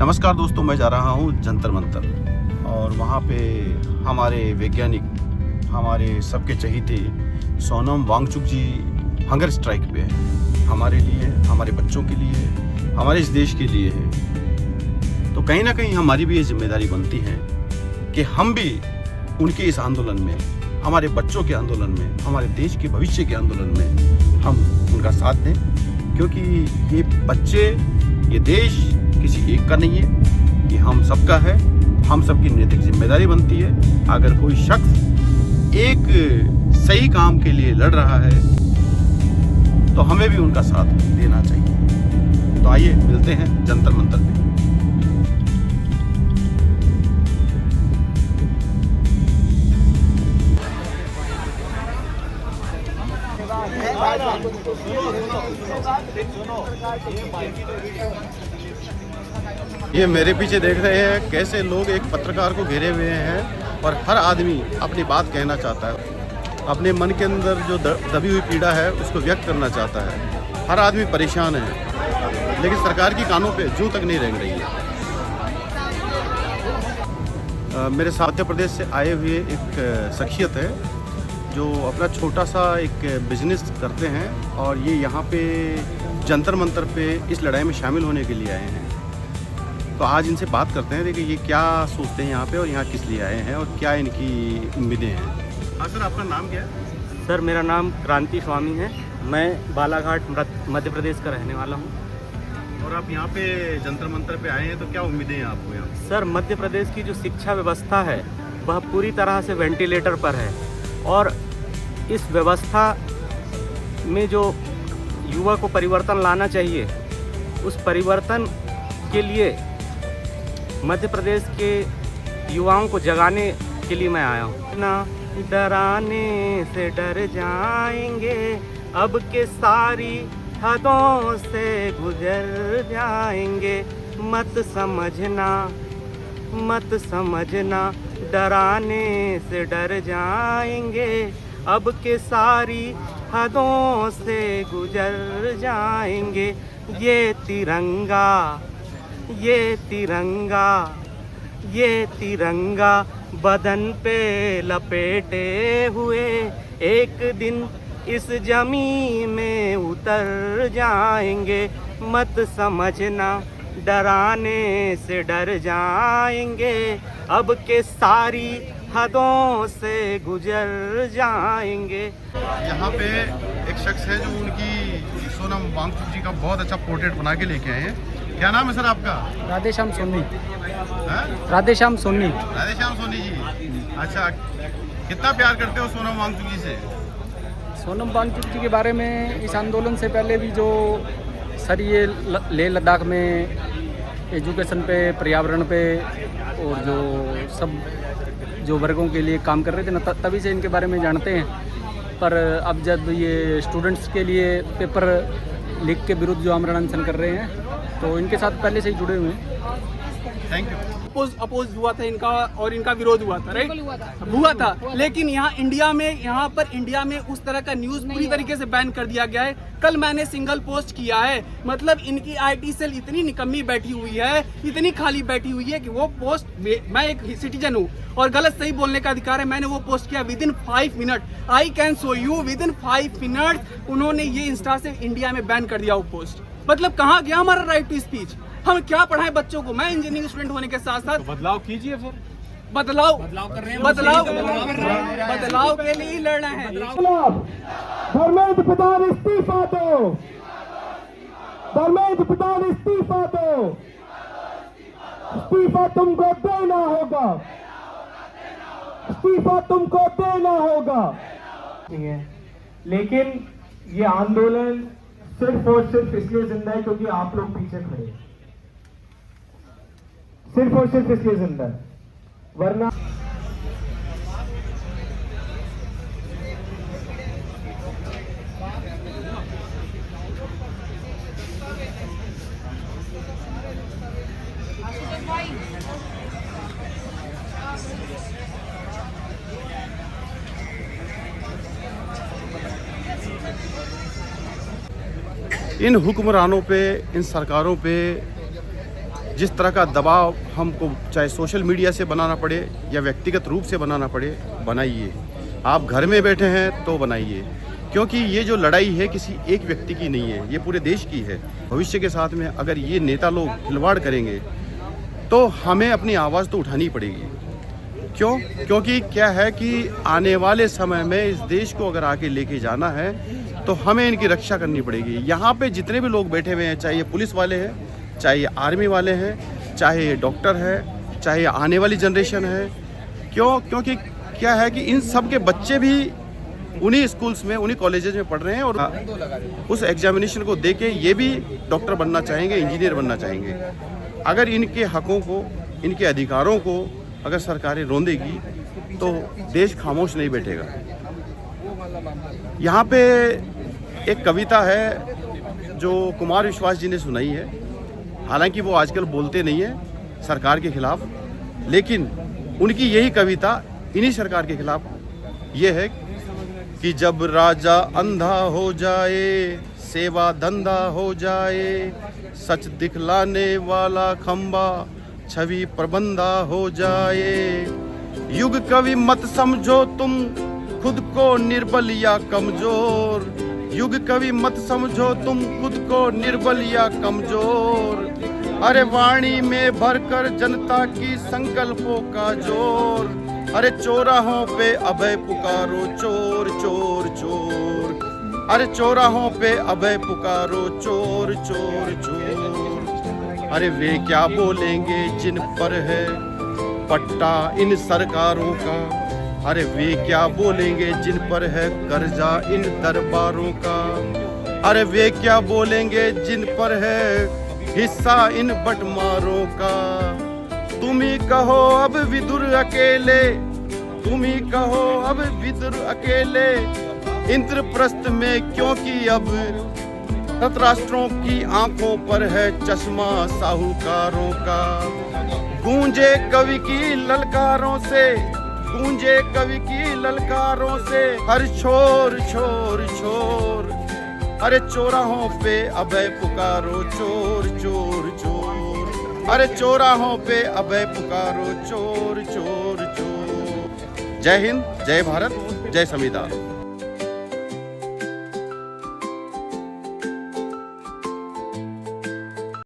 नमस्कार दोस्तों, मैं जा रहा हूँ जंतर मंतर और वहाँ पे हमारे वैज्ञानिक, हमारे सबके चहीते सोनम वांगचुक जी हंगर स्ट्राइक पे है। हमारे लिए, हमारे बच्चों के लिए, हमारे इस देश के लिए है। तो कहीं ना कहीं हमारी भी ये जिम्मेदारी बनती है कि हम भी उनके इस आंदोलन में, हमारे बच्चों के आंदोलन में, हमारे देश के भविष्य के आंदोलन में हम उनका साथ दें, क्योंकि ये बच्चे, ये देश किसी एक का नहीं है, ये हम सबका है। हम सबकी नैतिक जिम्मेदारी बनती है। अगर कोई शख्स एक सही काम के लिए लड़ रहा है तो हमें भी उनका साथ देना चाहिए। तो आइए मिलते हैं जंतर मंतर पे। ये मेरे पीछे देख रहे हैं कैसे लोग एक पत्रकार को घेरे हुए हैं और हर आदमी अपनी बात कहना चाहता है, अपने मन के अंदर जो दबी हुई पीड़ा है उसको व्यक्त करना चाहता है। हर आदमी परेशान है, लेकिन सरकार की कानों पे जूं तक नहीं रेंग रही है। मेरे साथ मध्य प्रदेश से आए हुए एक शख्सियत है जो अपना छोटा सा एक बिजनेस करते हैं और ये यहाँ पे जंतर मंतर पे इस लड़ाई में शामिल होने के लिए आए हैं। तो आज इनसे बात करते हैं कि ये क्या सोचते हैं यहाँ पे और यहाँ किस लिए आए हैं और क्या इनकी उम्मीदें हैं। हाँ सर, आपका नाम क्या है? सर, मेरा नाम क्रांति स्वामी है। मैं बालाघाट मध्य प्रदेश का रहने वाला हूँ। और आप यहाँ पे जंतर मंतर पे आए हैं, तो क्या उम्मीदें हैं आपको यहाँ? सर, मध्य प्रदेश की जो शिक्षा व्यवस्था है वह पूरी तरह से वेंटिलेटर पर है और इस व्यवस्था में जो युवा को परिवर्तन लाना चाहिए, उस परिवर्तन के लिए मध्य प्रदेश के युवाओं को जगाने के लिए मैं आया हूँ। ना डराने से डर जाएंगे, अब के सारी हदों से गुजर जाएंगे। मत समझना डराने से डर जाएंगे, अब के सारी हदों से गुजर जाएंगे। ये तिरंगा बदन पे लपेटे हुए एक दिन इस जमीन में उतर जाएंगे। मत समझना डराने से डर जाएंगे, अब के सारी हदों से गुजर जाएंगे। यहाँ पे एक शख्स है जो उनकी सोनम वांगचुक जी का बहुत अच्छा पोर्ट्रेट बना के लेके आए हैं। क्या नाम है सर आपका? राधेश्याम सोनी। हाँ? राधेश्याम सोनी जी। अच्छा, कितना प्यार करते हो सोनम वांगचुक जी से? सोनम वांगचुक जी के बारे में इस आंदोलन से पहले भी जो सर ये लेह लद्दाख में एजुकेशन पे, पर्यावरण पे और जो सब जो वर्गों के लिए काम कर रहे थे ना, तभी से इनके बारे में जानते हैं। पर अब जब ये स्टूडेंट्स के लिए पेपर लीक के विरुद्ध जो आमरण अनशन कर रहे हैं, तो इनके साथ पहले से ही जुड़े हुए हैं। Thank you. अपोज हुआ था इनका और इनका विरोध हुआ था, राइट? हुआ था, लेकिन यहाँ इंडिया में उस तरह का न्यूज़ पूरी तरीके से बैन कर दिया गया है। कल मैंने सिंगल पोस्ट किया है, मतलब इनकी आईटी सेल इतनी निकम्मी बैठी हुई है, इतनी खाली बैठी हुई है कि वो पोस्ट, मैं एक सिटीजन हूँ और गलत सही बोलने का अधिकार है, मैंने वो पोस्ट किया within 5 minute. I can show you within 5 minute उन्होंने ये इंस्टा से इंडिया में बैन कर दिया वो पोस्ट। मतलब कहाँ गया हमारा राइट टू स्पीच? हम क्या पढ़ाए बच्चों को? मैं इंजीनियरिंग स्टूडेंट होने के साथ साथ बदलाव कीजिए। फिर बदलाव के लिए लड़ रहे हैं। धर्मेंद्र प्रधान इस्तीफा दो, धर्मेंद्र प्रधान इस्तीफा दो, इस्तीफा तुमको देना होगा, इस्तीफा तुमको देना होगा। लेकिन ये आंदोलन सिर्फ और सिर्फ इसलिए जिंदा है क्योंकि आप लोग पीछे खड़े हैं, सिर्फ और सिर्फ इसलिए जिंदा है, वरना इन हुक्मरानों पे, इन सरकारों पे जिस तरह का दबाव हमको चाहे सोशल मीडिया से बनाना पड़े या व्यक्तिगत रूप से बनाना पड़े, बनाइए। आप घर में बैठे हैं तो बनाइए, क्योंकि ये जो लड़ाई है किसी एक व्यक्ति की नहीं है, ये पूरे देश की है। भविष्य के साथ में अगर ये नेता लोग खिलवाड़ करेंगे तो हमें अपनी आवाज़ तो उठानी पड़ेगी। क्यों? क्योंकि क्या है कि आने वाले समय में इस देश को अगर आगे लेके जाना है तो हमें इनकी रक्षा करनी पड़ेगी। यहाँ पे जितने भी लोग बैठे हुए हैं, चाहे ये पुलिस वाले हैं, चाहे ये आर्मी वाले हैं, चाहे ये डॉक्टर है, चाहे आने वाली जनरेशन है, क्योंकि क्या है कि इन सब के बच्चे भी उन्हीं स्कूल्स में, उन्हीं कॉलेजेस में पढ़ रहे हैं और उस एग्जामिनेशन को दे के ये भी डॉक्टर बनना चाहेंगे, इंजीनियर बनना चाहेंगे। अगर इनके हकों को, इनके अधिकारों को अगर सरकारें रोंदेगी तो देश खामोश नहीं बैठेगा। यहाँ पे एक कविता है जो कुमार विश्वास जी ने सुनाई है। हालांकि वो आजकल बोलते नहीं है सरकार के खिलाफ, लेकिन उनकी यही कविता इन्हीं सरकार के खिलाफ ये है कि जब राजा अंधा हो जाए, सेवा धंधा हो जाए, सच दिखलाने वाला खंबा छवि प्रबंधा हो जाए। युग कवि मत समझो तुम खुद को निर्बल या कमजोर, युग कवि मत समझो तुम खुद को निर्बल या कमजोर। अरे वाणी में भरकर जनता की संकल्पों का जोर, अरे चौराहों पे अभय पुकारो चोर चोर चोर, अरे चौराहों पे अभय पुकारो चोर चोर चोर। अरे वे क्या बोलेंगे जिन पर है पट्टा इन सरकारों का, अरे वे क्या बोलेंगे जिन पर है कर्जा इन दरबारों का, अरे वे क्या बोलेंगे जिन पर है हिस्सा इन बटमारों का। तुम ही कहो अब विदुर अकेले, तुम ही कहो अब विदुर अकेले इंद्रप्रस्थ में, क्योंकि अब धृतराष्ट्रों की आंखों पर है चश्मा साहूकारों का। गूंजे कवि की ललकारों से, गूंजे कवि की ललकारों से हर छोर छोर छोर। अरे चौराहों पे अभय पुकारो चोर चोर चोर, अरे चौराहों पे अभय पुकारो चोर चोर चोर। जय हिंद, जय भारत, जय संविधान।